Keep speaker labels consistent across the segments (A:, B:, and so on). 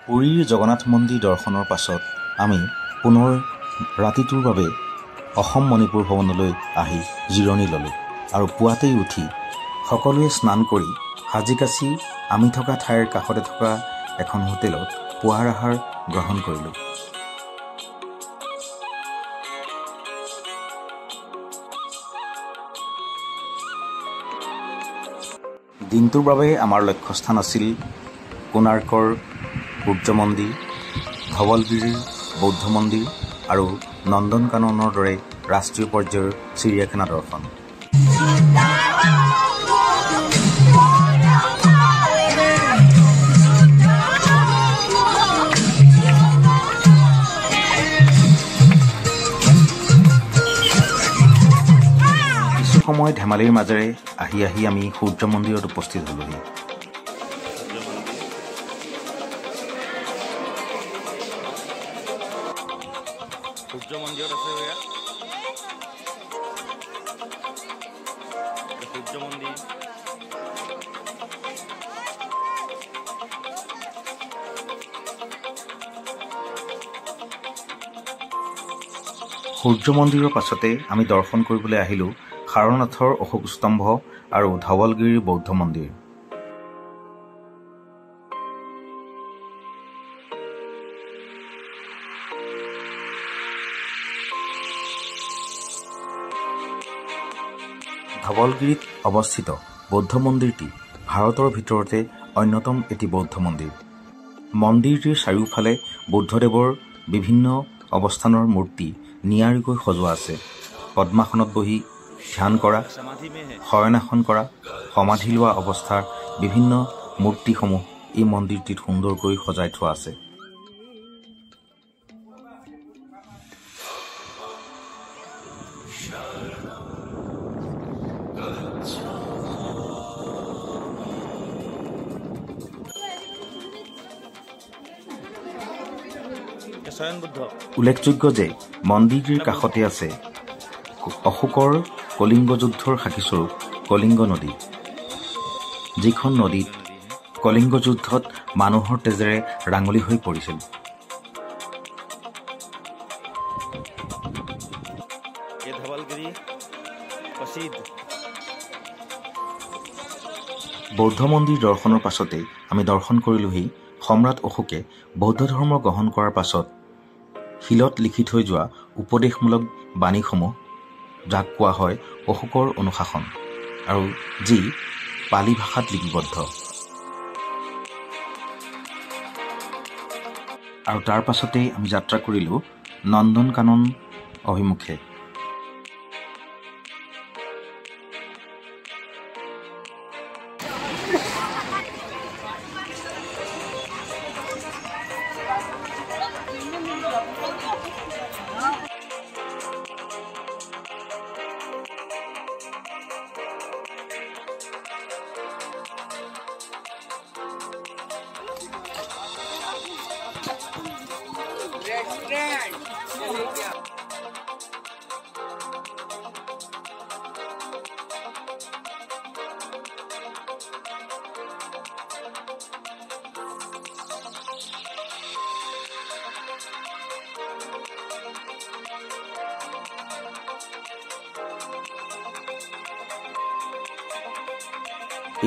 A: পুৰীৰ জগন্নাথ মন্দিৰ দৰ্শনৰ পাছত আমি পুনৰ ৰাতিটোৰ বাবে অসম মণিপুৰ ভৱনলৈ আহি জিৰণি ল'লোঁ আৰু পুৱাতেই উঠি সকলোৱে স্নান কৰি সাজি কাচি আমি থকা ঠাইৰ কাষতে থকা এখন হোটেলত পুৱাৰ আহাৰ গ্ৰহণ কৰিলোঁ। দিনটোৰ বাবে আমাৰ লক্ষ্যস্থান আছিল কোণাৰ্কৰ সূৰ্য মন্দিৰ, ধৱলগিৰিৰ বৌদ্ধ মন্দিৰ আৰু নন্দনকাননৰ দৰে ৰাষ্ট্ৰীয় পৰ্যায়ৰ চিৰিয়াখানা দৰ্শন। কিছু সময় ধেমালিৰ মাজেৰে আহি আমি সূৰ্য মন্দিৰত উপস্থিত হলোহি।
B: সূৰ্য মন্দিৰত আছে সূৰ্য মন্দিৰ।
A: সূৰ্য মন্দিৰৰ পাছতে আমি দৰ্শন কৰিবলৈ আহিলোঁ সাৰনাথৰ অশোক স্তম্ভ আৰু ধৱলগিৰিৰ বৌদ্ধ মন্দিৰ। ধৱলগিৰিত অৱস্থিত বৌদ্ধ মন্দিৰটি ভাৰতৰ ভিতৰতে অন্যতম এটি বৌদ্ধ মন্দিৰ। মন্দিৰটিৰ চাৰিওফালে বুদ্ধদেৱৰ বিভিন্ন অৱস্থানৰ মূৰ্তি নিয়াৰিকৈ সজোৱা আছে। পদ্মাসনত বহি ধ্যান কৰা, শয়নাসন কৰা, সমাধি লোৱা অৱস্থাৰ বিভিন্ন মূৰ্তিসমূহ এই মন্দিৰটিত সুন্দৰকৈ সজাই থোৱা আছে। উল্লেখযোগ্য যে মন্দিৰটিৰ কাষতে আছে অশোকৰ কলিংগ যুদ্ধৰ সাক্ষীস্বৰূপ কলিংগ নদী, যিখন নদীত কলিংগ যুদ্ধত মানুহৰ তেজেৰে ৰাঙলী হৈ পৰিছিল। বৌদ্ধ মন্দিৰ দৰ্শনৰ পাছতে আমি দৰ্শন কৰিলোহি সম্ৰাট অশোকে বৌদ্ধ ধৰ্ম গ্ৰহণ কৰাৰ পাছত শিলত লিখি থৈ যোৱা উপদেশমূলক বাণীসমূহ, যাক কোৱা হয় অশোকৰ অনুশাসন, আৰু যি পালি ভাষাত লিপিবদ্ধ। আৰু তাৰ পাছতেই আমি যাত্ৰা কৰিলোঁ নন্দনকানন অভিমুখে।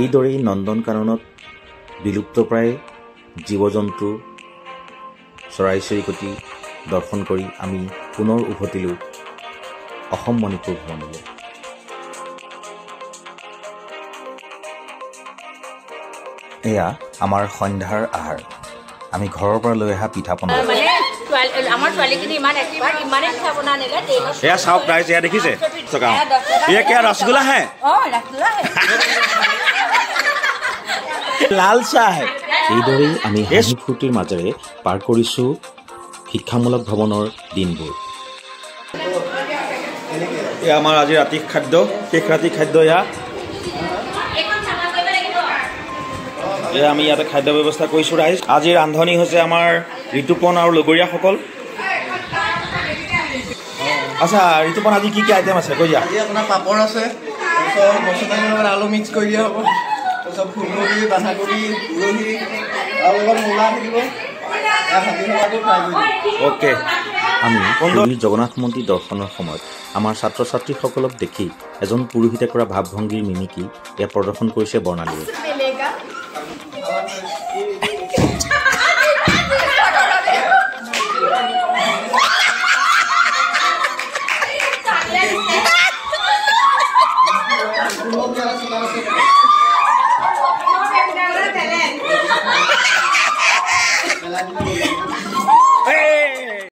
A: এইদৰেই নন্দনকাননত বিলুপ্তপ্ৰায় জীৱ জন্তু, চৰাই চিৰিকটি দৰ্শন কৰি আমি পুনৰ উভতিলোঁ অসম মণিপুৰ ভৱনলৈ। এয়া আমাৰ সন্ধ্যাৰ আহাৰ। আমি ঘৰৰ পৰা লৈ অহা পিঠা পনা।
B: চাওক ৰাইজ, এয়া দেখিছে ৰসগোল্লা হে, লাল চাহ।
A: এইদৰেই আমি হাঁহি ফূৰ্তিৰ মাজেৰে পাৰ কৰিছোঁ শিক্ষামূলক ভ্ৰমণৰ দিনবোৰ।
B: এয়া আমাৰ আজি ৰাতিৰ খাদ্য, শেষ ৰাতিৰ খাদ্য। এয়া আমি ইয়াতে খাদ্য ব্যৱস্থা কৰিছোঁ ৰাইজ। আজি ৰান্ধনি হৈছে আমাৰ ঋতুপন আৰু লগৰীয়াসকল। আচ্ছা ঋতুপন, আজি কি কি আইটেম আছে কৈ দিয়া।
C: আজি আপোনাৰ পাপৰ আছে, মছলা আলু মিক্স কৰি দিয়া হ'ব, তাৰপিছত ফুলকবি, বন্ধাকবি, উৰহি আৰু অলপ মূলা থাকিব, হাতী সেৱাটো ট্ৰাই কৰিম।
B: অ'কে
A: আমি পুৰীৰ জগন্নাথ মন্দিৰ দৰ্শনৰ সময়ত আমাৰ ছাত্ৰ ছাত্ৰীসকলক দেখি এজন পুৰোহিতে কৰা ভাৱভংগীৰ মিমিকি ইয়াত প্ৰদৰ্শন কৰিছে বৰ্ণালীয়ে।